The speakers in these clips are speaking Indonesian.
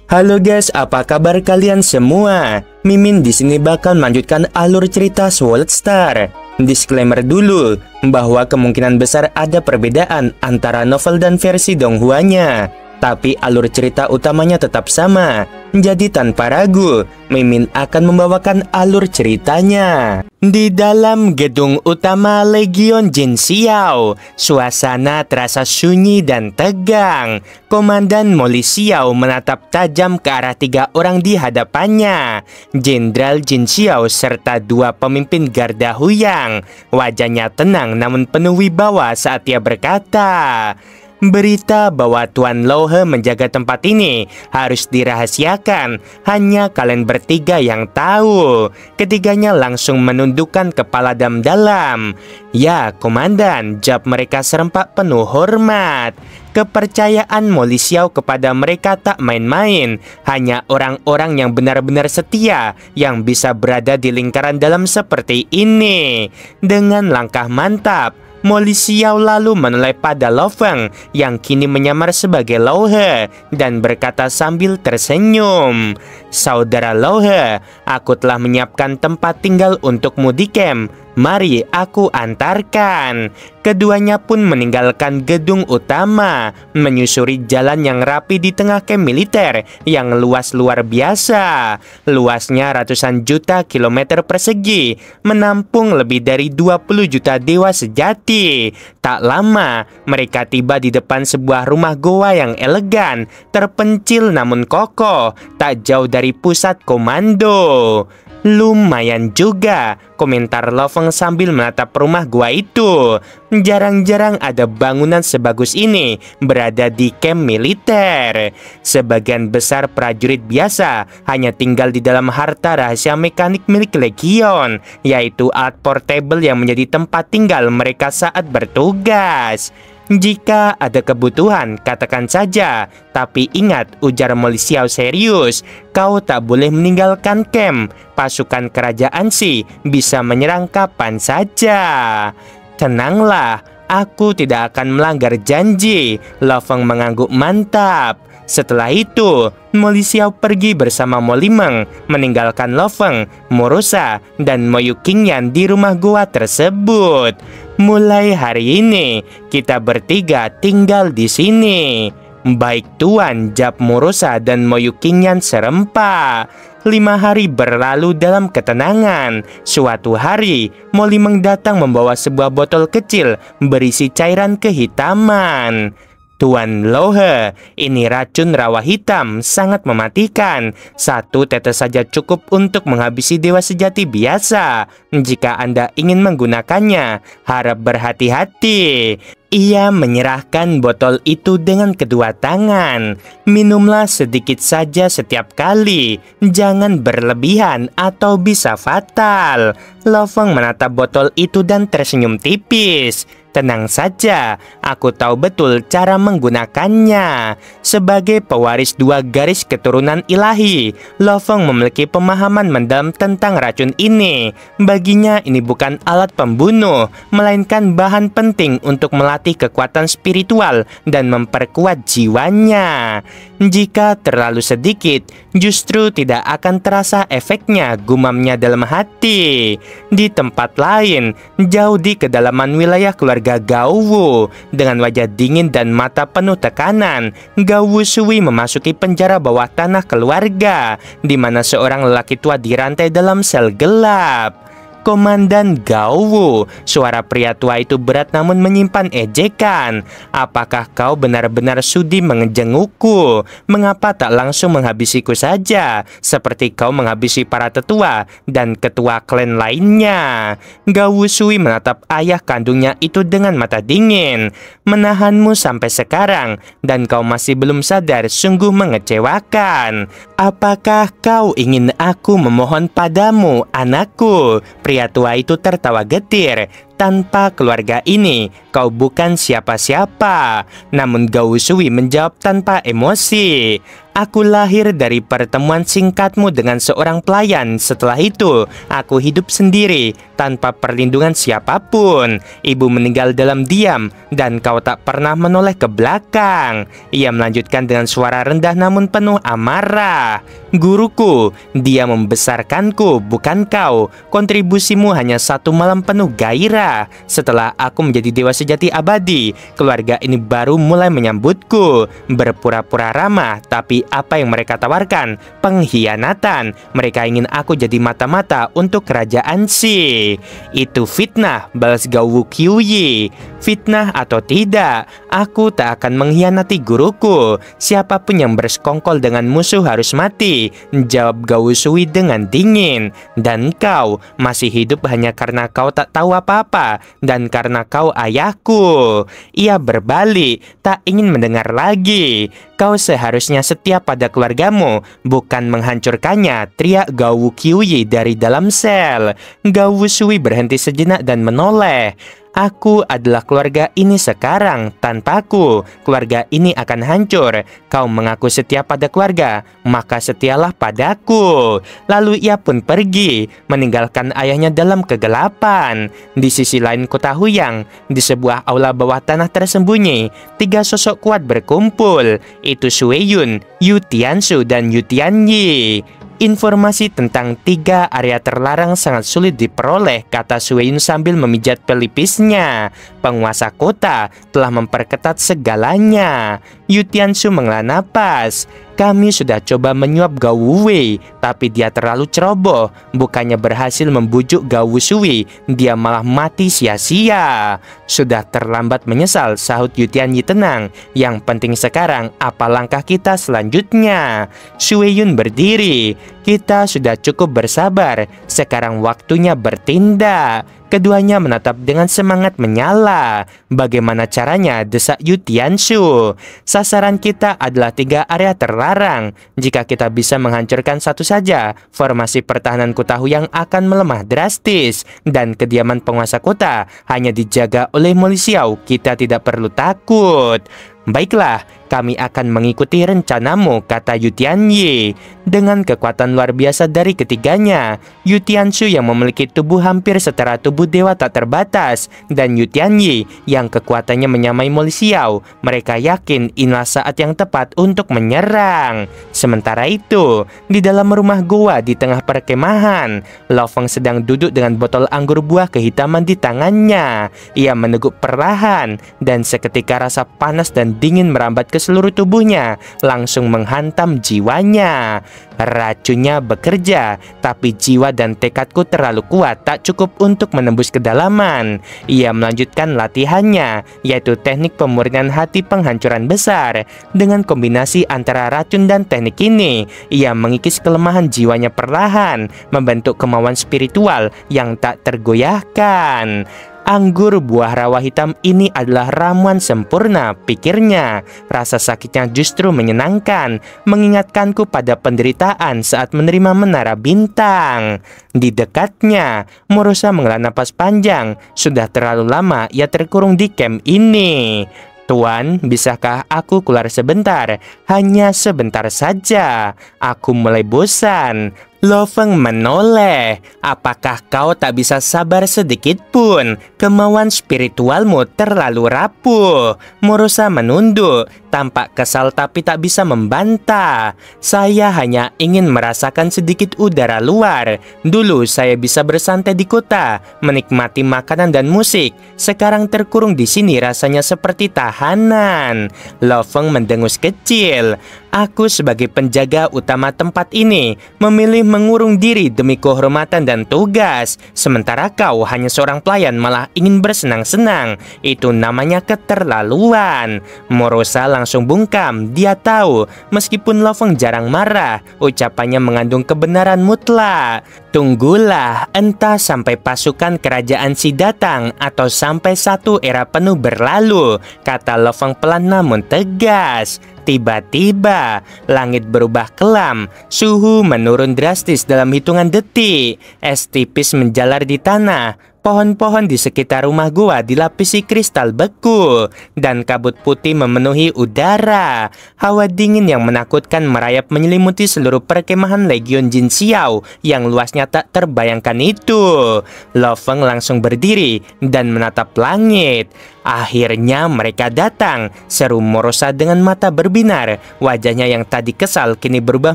Halo guys, apa kabar kalian semua? Mimin di sini bakal melanjutkan alur cerita Sword Star. Disclaimer dulu bahwa kemungkinan besar ada perbedaan antara novel dan versi Donghuanya, tapi alur cerita utamanya tetap sama. Jadi tanpa ragu, Mimin akan membawakan alur ceritanya. Di dalam gedung utama Legion Jin Xiao, suasana terasa sunyi dan tegang. Komandan Moli Xiao menatap tajam ke arah 3 orang di hadapannya. Jenderal Jin Xiao serta 2 pemimpin Garda Huyang. Wajahnya tenang namun penuh wibawa saat ia berkata, "Berita bahwa Tuan Louhe menjaga tempat ini harus dirahasiakan. Hanya kalian bertiga yang tahu." Ketiganya langsung menundukkan kepala dalam-dalam. "Ya, Komandan," jawab mereka serempak penuh hormat. Kepercayaan Moli Xiao kepada mereka tak main-main. Hanya orang-orang yang benar-benar setia yang bisa berada di lingkaran dalam seperti ini. Dengan langkah mantap, Moli Xiao lalu menoleh pada Lo Feng yang kini menyamar sebagai Louhe dan berkata sambil tersenyum, "Saudara Louhe, aku telah menyiapkan tempat tinggal untukmu di camp. Mari aku antarkan." Keduanya pun meninggalkan gedung utama, menyusuri jalan yang rapi di tengah camp militer yang luas luar biasa. Luasnya ratusan juta kilometer persegi, menampung lebih dari 20 juta dewa sejati. Tak lama, mereka tiba di depan sebuah rumah goa yang elegan, terpencil namun kokoh, tak jauh dari pusat komando. "Lumayan juga," komentar Lo Feng sambil menatap rumah gua itu. "Jarang-jarang ada bangunan sebagus ini berada di camp militer. Sebagian besar prajurit biasa hanya tinggal di dalam harta rahasia mekanik milik Legion, yaitu alat portable yang menjadi tempat tinggal mereka saat bertugas. Jika ada kebutuhan, katakan saja. Tapi ingat," ujar Moli Xiao serius, "kau tak boleh meninggalkan camp. Pasukan kerajaan sih bisa menyerang kapan saja." "Tenanglah, aku tidak akan melanggar janji." Lo Feng mengangguk mantap. Setelah itu, Moli Xiao pergi bersama Moli Meng, meninggalkan Lo Feng, Morosa, dan Moyu Qingyan di rumah goa tersebut. "Mulai hari ini, kita bertiga tinggal di sini." "Baik Tuan," jawab Morosa dan Moyu Qingyan serempak. 5 hari berlalu dalam ketenangan. Suatu hari, Moli Meng datang membawa sebuah botol kecil berisi cairan kehitaman. "Tuan Louhe, ini racun rawa hitam, sangat mematikan. 1 tetes saja cukup untuk menghabisi dewa sejati biasa. Jika Anda ingin menggunakannya, harap berhati-hati." Ia menyerahkan botol itu dengan kedua tangan. "Minumlah sedikit saja setiap kali, jangan berlebihan atau bisa fatal." Lo Feng menatap botol itu dan tersenyum tipis. "Tenang saja, aku tahu betul cara menggunakannya." Sebagai pewaris 2 garis keturunan ilahi, Lo Feng memiliki pemahaman mendalam tentang racun ini. Baginya ini bukan alat pembunuh, melainkan bahan penting untuk melatih kekuatan spiritual dan memperkuat jiwanya. "Jika terlalu sedikit, justru tidak akan terasa efeknya," gumamnya dalam hati. Di tempat lain, jauh di kedalaman wilayah keluarga Gao Wu, dengan wajah dingin dan mata penuh tekanan, Gao Wu Shui memasuki penjara bawah tanah keluarga, di mana seorang lelaki tua dirantai dalam sel gelap. "Komandan Gao Wu," suara pria tua itu berat namun menyimpan ejekan. "Apakah kau benar-benar sudi menjengukku? Mengapa tak langsung menghabisiku saja, seperti kau menghabisi para tetua dan ketua klan lainnya?" Gao Wu Shui menatap ayah kandungnya itu dengan mata dingin. "Menahanmu sampai sekarang, dan kau masih belum sadar, sungguh mengecewakan. Apakah kau ingin aku memohon padamu, anakku?" Pria tua itu tertawa getir. "Tanpa keluarga ini, kau bukan siapa-siapa." Namun Gao Shui menjawab tanpa emosi, Aku lahir dari pertemuan singkatmu dengan seorang pelayan. Setelah itu, aku hidup sendiri tanpa perlindungan siapapun. Ibu meninggal dalam diam dan kau tak pernah menoleh ke belakang. Ia melanjutkan dengan suara rendah namun penuh amarah. Guruku, dia membesarkanku, bukan kau. Kontribusimu hanya satu malam penuh gairah. Setelah aku menjadi dewa sejati abadi, keluarga ini baru mulai menyambutku. Berpura-pura ramah, tapi apa yang mereka tawarkan? Pengkhianatan. Mereka ingin aku jadi mata-mata untuk kerajaan Si. Itu fitnah, balas Gao Wuqiuyi. Fitnah atau tidak, aku tak akan mengkhianati guruku. Siapapun yang bersekongkol dengan musuh harus mati, jawab Gao Wushui dengan dingin. Dan kau masih hidup hanya karena kau tak tahu apa-apa dan karena kau ayahku. Ia berbalik, tak ingin mendengar lagi. Kau seharusnya setia pada keluargamu, bukan menghancurkannya, teriak Gao Wuqiuyi dari dalam sel. Gao Wushui berhenti sejenak dan menoleh. Aku adalah keluarga ini sekarang. Tanpaku, keluarga ini akan hancur. Kau mengaku setia pada keluarga, maka setialah padaku. Lalu ia pun pergi, meninggalkan ayahnya dalam kegelapan. Di sisi lain kota Huyang, di sebuah aula bawah tanah tersembunyi, 3 sosok kuat berkumpul. Itu Sui Yun, Yu Tiansu, dan Yu Tianyi. Informasi tentang 3 area terlarang sangat sulit diperoleh, kata Sui Yun sambil memijat pelipisnya. Penguasa kota telah memperketat segalanya. Yu Tiansu menghela napas. Kami sudah coba menyuap Gao Wuwei, tapi dia terlalu ceroboh. Bukannya berhasil membujuk Gao Wushui, dia malah mati sia-sia. Sudah terlambat menyesal, sahut Yu Tianyi tenang. Yang penting sekarang, apa langkah kita selanjutnya? Sui Yun berdiri. Kita sudah cukup bersabar, sekarang waktunya bertindak. Keduanya menatap dengan semangat menyala. Bagaimana caranya? Desak Yu Tiansu. Sasaran kita adalah 3 area terlarang. Jika kita bisa menghancurkan satu saja, formasi pertahanan kota Huyang akan melemah drastis. Dan kediaman penguasa kota hanya dijaga oleh milisiau. Kita tidak perlu takut. Baiklah, kami akan mengikuti rencanamu, kata Yu Tianyi. Dengan kekuatan luar biasa dari ketiganya, Yu Tiansu yang memiliki tubuh hampir setara tubuh dewa tak terbatas, dan Yu Tianyi yang kekuatannya menyamai Mo Lisiao, mereka yakin inilah saat yang tepat untuk menyerang. Sementara itu, di dalam rumah goa di tengah perkemahan, Lo Feng sedang duduk dengan botol anggur buah kehitaman di tangannya. Ia meneguk perlahan, dan seketika rasa panas dan dingin merambat ke seluruh tubuhnya, langsung menghantam jiwanya. Racunnya bekerja, tapi jiwa dan tekadku terlalu kuat, tak cukup untuk menembus kedalaman. Ia melanjutkan latihannya, yaitu teknik pemurnian hati penghancuran besar. Dengan kombinasi antara racun dan teknik ini, ia mengikis kelemahan jiwanya perlahan, membentuk kemauan spiritual yang tak tergoyahkan. Anggur buah rawa hitam ini adalah ramuan sempurna, pikirnya. Rasa sakitnya justru menyenangkan, mengingatkanku pada penderitaan saat menerima menara bintang. Di dekatnya, Morosa menghela napas panjang. Sudah terlalu lama ia terkurung di camp ini. Tuan, bisakah aku keluar sebentar? Hanya sebentar saja. Aku mulai bosan. Lo Feng menoleh. Apakah kau tak bisa sabar sedikit pun? Kemauan spiritualmu terlalu rapuh. Morosa menunduk, tampak kesal tapi tak bisa membantah. Saya hanya ingin merasakan sedikit udara luar. Dulu saya bisa bersantai di kota, menikmati makanan dan musik. Sekarang terkurung di sini rasanya seperti tahanan. Lo Feng mendengus kecil. Aku sebagai penjaga utama tempat ini memilih mengurung diri demi kehormatan dan tugas. Sementara kau hanya seorang pelayan malah ingin bersenang-senang. Itu namanya keterlaluan. Morosa langsung bungkam. Dia tahu meskipun Lo Feng jarang marah, ucapannya mengandung kebenaran mutlak. Tunggulah, entah sampai pasukan kerajaan Si datang atau sampai satu era penuh berlalu, kata Lo Feng pelan namun tegas. Tiba-tiba, langit berubah kelam, suhu menurun drastis dalam hitungan detik, es tipis menjalar di tanah, Pohon-pohon di sekitar rumah gua dilapisi kristal beku, dan kabut putih memenuhi udara. Hawa dingin yang menakutkan merayap menyelimuti seluruh perkemahan Legion Jin Xiao yang luasnya tak terbayangkan itu. Lo Feng langsung berdiri dan menatap langit. Akhirnya mereka datang, seru Morosa dengan mata berbinar. Wajahnya yang tadi kesal kini berubah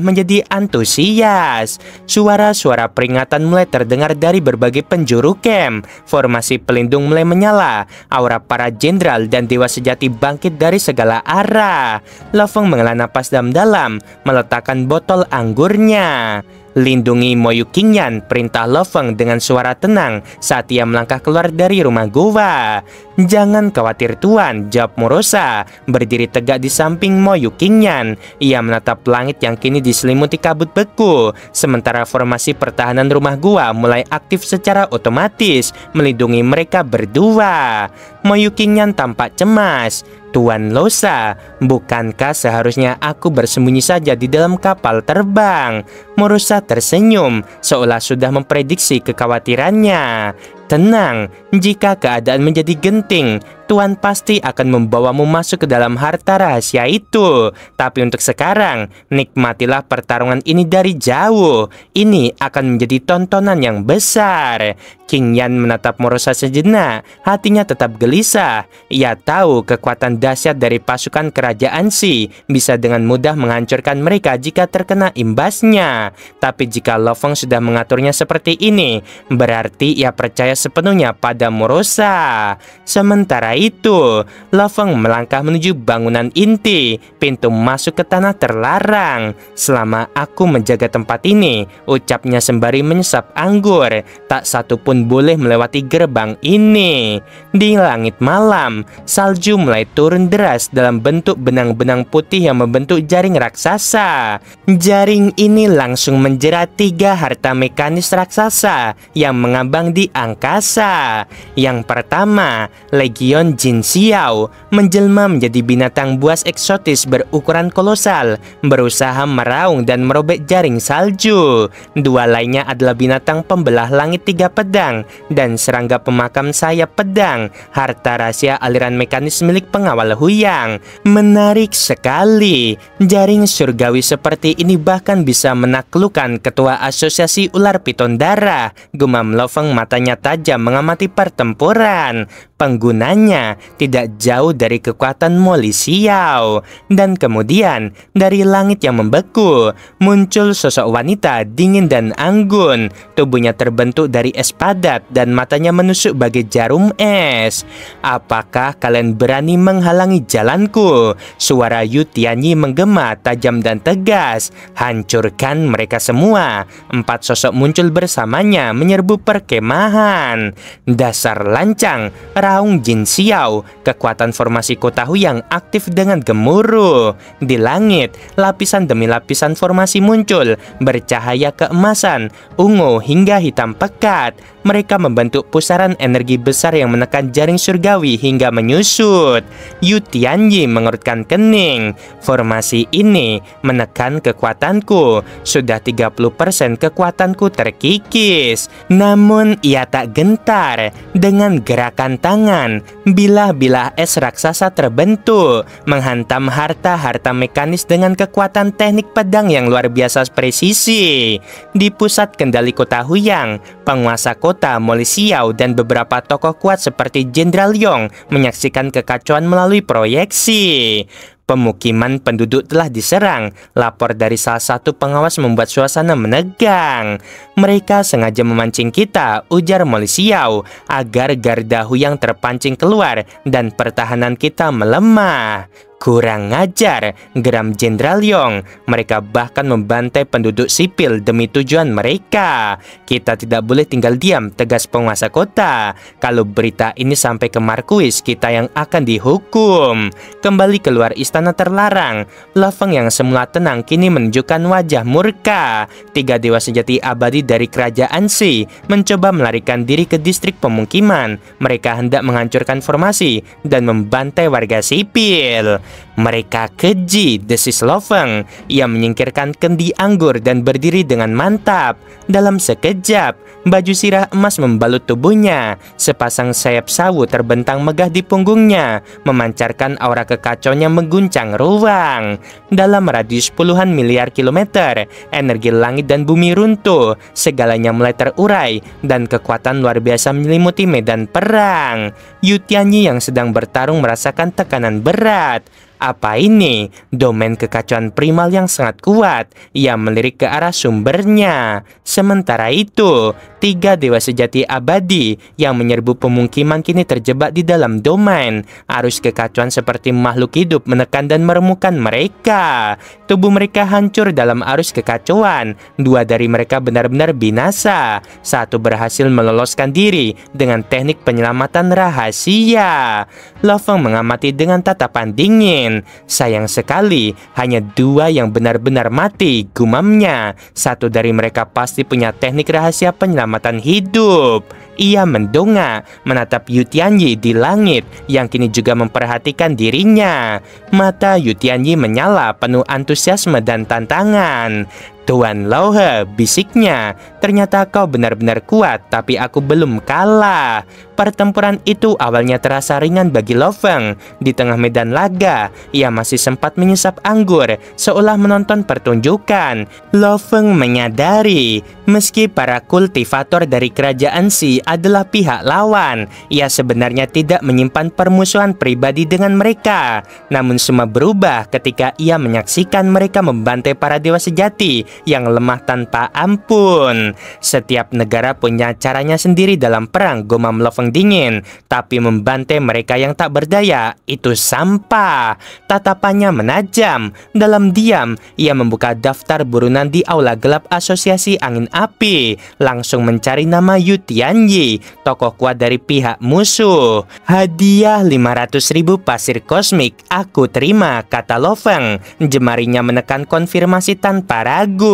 menjadi antusias. Suara-suara peringatan mulai terdengar dari berbagai penjuru camp. Formasi pelindung mulai menyala. Aura para jenderal dan dewa sejati bangkit dari segala arah. Lo Feng menghela napas dalam-dalam, meletakkan botol anggurnya. Lindungi Moyu Qingyan, perintah Lo Feng dengan suara tenang saat ia melangkah keluar dari rumah gua. Jangan khawatir tuan, jawab Morosa, berdiri tegak di samping Moyu Qingyan. Ia menatap langit yang kini diselimuti kabut beku, sementara formasi pertahanan rumah gua mulai aktif secara otomatis melindungi mereka berdua. Moyu Qingyan tampak cemas. Tuan Losa, bukankah seharusnya aku bersembunyi saja di dalam kapal terbang? Morosa tersenyum, seolah sudah memprediksi kekhawatirannya. Tenang, jika keadaan menjadi genting, Tuan pasti akan membawamu masuk ke dalam harta rahasia itu. Tapi untuk sekarang, nikmatilah pertarungan ini dari jauh. Ini akan menjadi tontonan yang besar. Qingyan menatap Morosa sejenak, hatinya tetap gelisah. Ia tahu kekuatan dahsyat dari pasukan kerajaan Xi bisa dengan mudah menghancurkan mereka jika terkena imbasnya. Tapi jika Lo Feng sudah mengaturnya seperti ini, berarti ia percaya sepenuhnya pada Morosa. Sementara itu, Lo Feng melangkah menuju bangunan inti, pintu masuk ke tanah terlarang. Selama aku menjaga tempat ini, ucapnya sembari menyesap anggur, tak satu pun boleh melewati gerbang ini. Di langit malam, salju mulai turun deras dalam bentuk benang-benang putih yang membentuk jaring raksasa. Jaring ini langsung menjerat 3 harta mekanis raksasa yang mengambang di angkasa. Yang pertama, Legion Jin Xiao, menjelma menjadi binatang buas eksotis berukuran kolosal, berusaha meraung dan merobek jaring salju. 2 lainnya adalah binatang pembelah langit 3 pedang dan serangga pemakam sayap pedang, harta rahasia aliran mekanis milik pengawal Huyang. Menarik sekali, jaring surgawi seperti ini bahkan bisa menaklukkan ketua asosiasi ular piton darah, gumam Lo Feng, matanya tajam mengamati pertempuran. Penggunanya tidak jauh dari kekuatan Moli Xiao. Dan kemudian dari langit yang membeku muncul sosok wanita dingin dan anggun. Tubuhnya terbentuk dari es padat dan matanya menusuk bagai jarum es. Apakah kalian berani menghalangi jalanku? Suara Yu Tianyi menggema tajam dan tegas. Hancurkan mereka semua. 4 sosok muncul bersamanya menyerbu perkemahan. Dasar lancang, raung Jin Xiao. Kekuatan formasi kota Huyang aktif dengan gemuruh. Di langit, lapisan demi lapisan formasi muncul, bercahaya keemasan, ungu hingga hitam pekat. Mereka membentuk pusaran energi besar yang menekan jaring surgawi hingga menyusut. Yu Tianyi mengerutkan kening. Formasi ini menekan kekuatanku. Sudah 30% kekuatanku terkikis. Namun ia tak gentar. Dengan gerakan tangan, bilah-bilah es raksasa terbentuk, menghantam harta-harta mekanis dengan kekuatan teknik pedang yang luar biasa presisi. Di pusat kendali kota Huyang, penguasa kota Moli Xiao dan beberapa tokoh kuat seperti Jenderal Yong menyaksikan kekacauan melalui proyeksi. Pemukiman penduduk telah diserang. Lapor dari salah satu pengawas membuat suasana menegang. Mereka sengaja memancing kita, ujar Moli Xiao, agar garda Huyang terpancing keluar dan pertahanan kita melemah. Kurang ajar, geram Jenderal Yong. Mereka bahkan membantai penduduk sipil demi tujuan mereka. Kita tidak boleh tinggal diam, tegas penguasa kota. Kalau berita ini sampai ke Markuis, kita yang akan dihukum. Kembali keluar istana terlarang, Lo Feng yang semula tenang kini menunjukkan wajah murka. 3 dewa sejati abadi dari kerajaan Xi mencoba melarikan diri ke distrik pemukiman. Mereka hendak menghancurkan formasi dan membantai warga sipil. Mereka keji, desis Lo Feng. Ia menyingkirkan kendi anggur dan berdiri dengan mantap. Dalam sekejap, baju sirah emas membalut tubuhnya. Sepasang sayap sawu terbentang megah di punggungnya, memancarkan aura kekacauannya mengguncang ruang. Dalam radius puluhan miliar kilometer, energi langit dan bumi runtuh. Segalanya mulai terurai, dan kekuatan luar biasa menyelimuti medan perang. Yu Tianyi yang sedang bertarung merasakan tekanan berat. Apa ini? Domain kekacauan primal yang sangat kuat. Ia melirik ke arah sumbernya. Sementara itu, 3 dewa sejati abadi yang menyerbu pemukiman kini terjebak di dalam domain. Arus kekacauan seperti makhluk hidup menekan dan meremukkan mereka. Tubuh mereka hancur dalam arus kekacauan. 2 dari mereka benar-benar binasa. 1 berhasil meloloskan diri dengan teknik penyelamatan rahasia. Lo Feng mengamati dengan tatapan dingin. Sayang sekali, hanya 2 yang benar-benar mati, gumamnya. 1 dari mereka pasti punya teknik rahasia penyelamatan hidup. Ia mendongak, menatap Yu Tianyi di langit yang kini juga memperhatikan dirinya. Mata Yu Tianyi menyala penuh antusiasme dan tantangan. Tuan Lauhe, bisiknya, ternyata kau benar-benar kuat, tapi aku belum kalah. Pertempuran itu awalnya terasa ringan bagi Lo Feng. Di tengah medan laga, ia masih sempat menyesap anggur, seolah menonton pertunjukan. Lo Feng menyadari, meski para kultivator dari kerajaan Xi adalah pihak lawan, ia sebenarnya tidak menyimpan permusuhan pribadi dengan mereka. Namun semua berubah ketika ia menyaksikan mereka membantai para dewa sejati yang lemah tanpa ampun. Setiap negara punya caranya sendiri dalam perang, gumam Lo Feng dingin. Tapi membantai mereka yang tak berdaya itu sampah. Tatapannya menajam. Dalam diam, ia membuka daftar burunan di aula gelap Asosiasi Angin Api. Langsung mencari nama Yu Tianyi, tokoh kuat dari pihak musuh. Hadiah 500.000 pasir kosmik aku terima, kata Lo Feng. Jemarinya menekan konfirmasi tanpa ragu.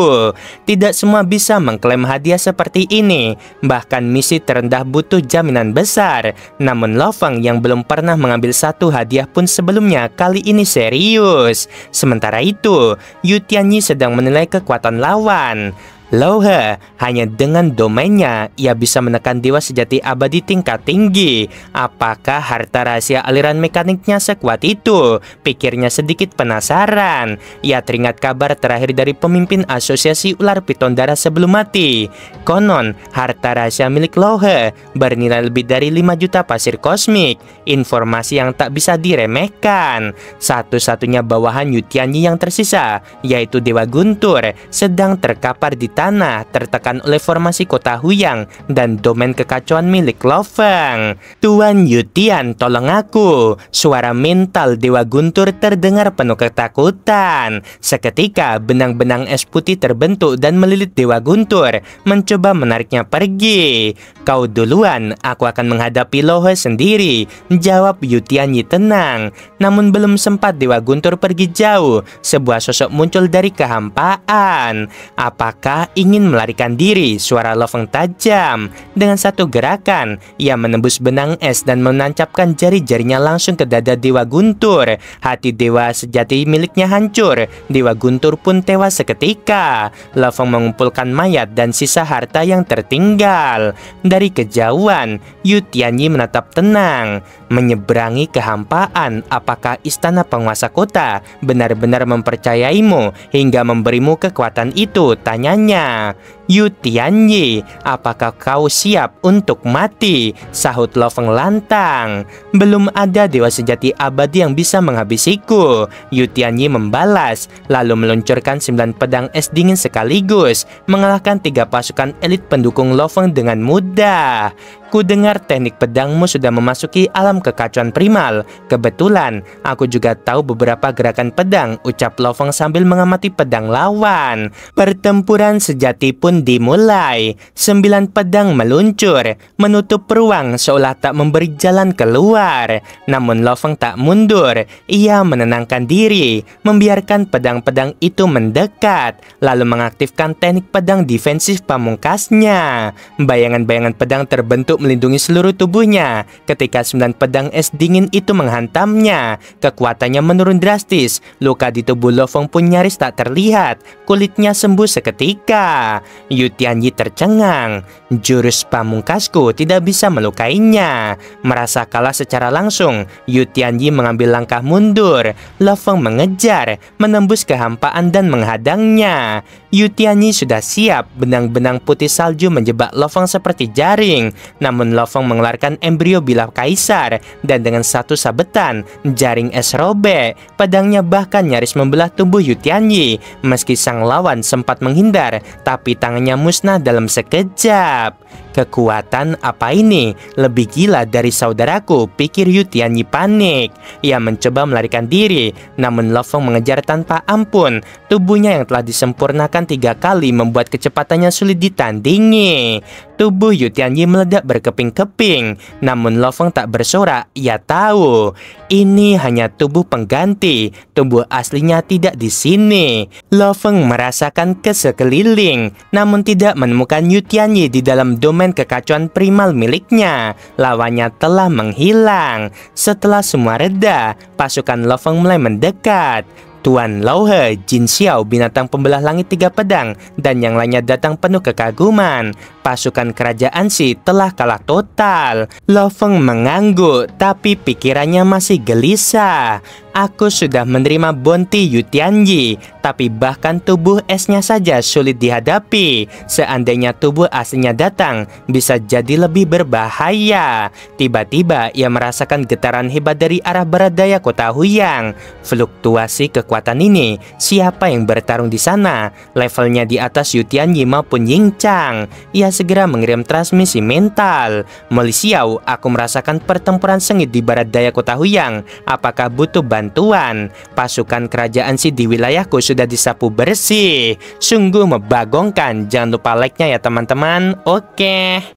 Tidak semua bisa mengklaim hadiah seperti ini. Bahkan misi terendah butuh jaminan besar. Namun Lo Feng yang belum pernah mengambil 1 hadiah pun sebelumnya kali ini serius. Sementara itu, Yu Tianyi sedang menilai kekuatan lawan. Lauhe, hanya dengan domainnya ia bisa menekan dewa sejati abadi tingkat tinggi. Apakah harta rahasia aliran mekaniknya sekuat itu? Pikirnya sedikit penasaran. Ia teringat kabar terakhir dari pemimpin asosiasi ular piton darah sebelum mati. Konon, harta rahasia milik Lauhe bernilai lebih dari 5 juta pasir kosmik. Informasi yang tak bisa diremehkan. Satu-satunya bawahan Yu Tianyi yang tersisa, yaitu Dewa Guntur, sedang terkapar di tanah, tertekan oleh formasi kota Huyang dan domain kekacauan milik Lo Feng. Tuan Yu Tian, tolong aku. Suara mental Dewa Guntur terdengar penuh ketakutan. Seketika benang-benang es putih terbentuk dan melilit Dewa Guntur, mencoba menariknya pergi. Kau duluan, aku akan menghadapi Lauhe sendiri, jawab Yu Tianyi tenang. Namun belum sempat Dewa Guntur pergi jauh, sebuah sosok muncul dari kehampaan. Apakah ingin melarikan diri? Suara Lo Feng tajam. Dengan satu gerakan, ia menembus benang es dan menancapkan jari-jarinya langsung ke dada Dewa Guntur. Hati dewa sejati miliknya hancur. Dewa Guntur pun tewas seketika. Lo Feng mengumpulkan mayat dan sisa harta yang tertinggal. Dari kejauhan, Yu Tianyi menatap tenang. Menyeberangi kehampaan, apakah istana penguasa kota benar-benar mempercayaimu hingga memberimu kekuatan itu? Tanyanya. Yu Tianyi, apakah kau siap untuk mati? Sahut Lo Feng lantang. Belum ada dewa sejati abadi yang bisa menghabisiku. Yu Tianyi membalas, lalu meluncurkan 9 pedang es dingin sekaligus, mengalahkan 3 pasukan elit pendukung Lo Feng dengan mudah. Ku dengar teknik pedangmu sudah memasuki alam kekacauan primal. Kebetulan, aku juga tahu beberapa gerakan pedang, ucap Lo Feng sambil mengamati pedang lawan. Pertempuran sejati pun angin dimulai. 9 pedang meluncur, menutup ruang seolah tak memberi jalan keluar. Namun Lo Feng tak mundur. Ia menenangkan diri, membiarkan pedang-pedang itu mendekat, lalu mengaktifkan teknik pedang defensif pamungkasnya. Bayangan-bayangan pedang terbentuk melindungi seluruh tubuhnya. Ketika 9 pedang es dingin itu menghantamnya, kekuatannya menurun drastis. Luka di tubuh Lo Feng pun nyaris tak terlihat. Kulitnya sembuh seketika. Yu Tianyi tercengang. Jurus pamungkasku tidak bisa melukainya. Merasa kalah secara langsung, Yu Tianyi mengambil langkah mundur. Lo Feng mengejar, menembus kehampaan dan menghadangnya. Yu Tianyi sudah siap. Benang-benang putih salju menjebak Lo Feng seperti jaring. Namun Lo Feng mengeluarkan embrio bilah kaisar, dan dengan satu sabetan, jaring es robek. Pedangnya bahkan nyaris membelah tubuh Yu Tianyi. Meski sang lawan sempat menghindar, tapi tangannya musnah dalam sekejap. Kekuatan apa ini? Lebih gila dari saudaraku, pikir Yu Tianyi panik. Ia mencoba melarikan diri, namun Lo Feng mengejar tanpa ampun. Tubuhnya yang telah disempurnakan 3 kali membuat kecepatannya sulit ditandingi. Tubuh Yu Tianyi meledak berkeping-keping, namun Lo Feng tak bersorak. Ia tahu ini hanya tubuh pengganti, tubuh aslinya tidak di sini. Lo Feng merasakan ke sekeliling, namun tidak menemukan Yu Tianyi di dalam domain kekacauan primal miliknya. Lawannya telah menghilang. Setelah semua reda, pasukan Lo Feng mulai mendekat. Tuan Lao He, Jin Xiao, binatang pembelah langit 3 pedang, dan yang lainnya datang penuh kekaguman. Pasukan kerajaan Xi telah kalah total. Lo Feng mengangguk, tapi pikirannya masih gelisah. Aku sudah menerima bounty Yu Tianyi, tapi bahkan tubuh esnya saja sulit dihadapi. Seandainya tubuh aslinya datang, bisa jadi lebih berbahaya. Tiba-tiba ia merasakan getaran hebat dari arah barat daya kota Huyang. Fluktuasi kekuatan ini, siapa yang bertarung di sana? Levelnya di atas Yu Tianyi maupun Ying Chang. Ia segera mengirim transmisi mental. Moli Xiao, aku merasakan pertempuran sengit di barat daya kota Huyang. Apakah butuh bantuan? Pasukan kerajaan Xi di wilayahku sudah disapu bersih. Sungguh membagongkan. Jangan lupa like-nya ya teman-teman. Oke.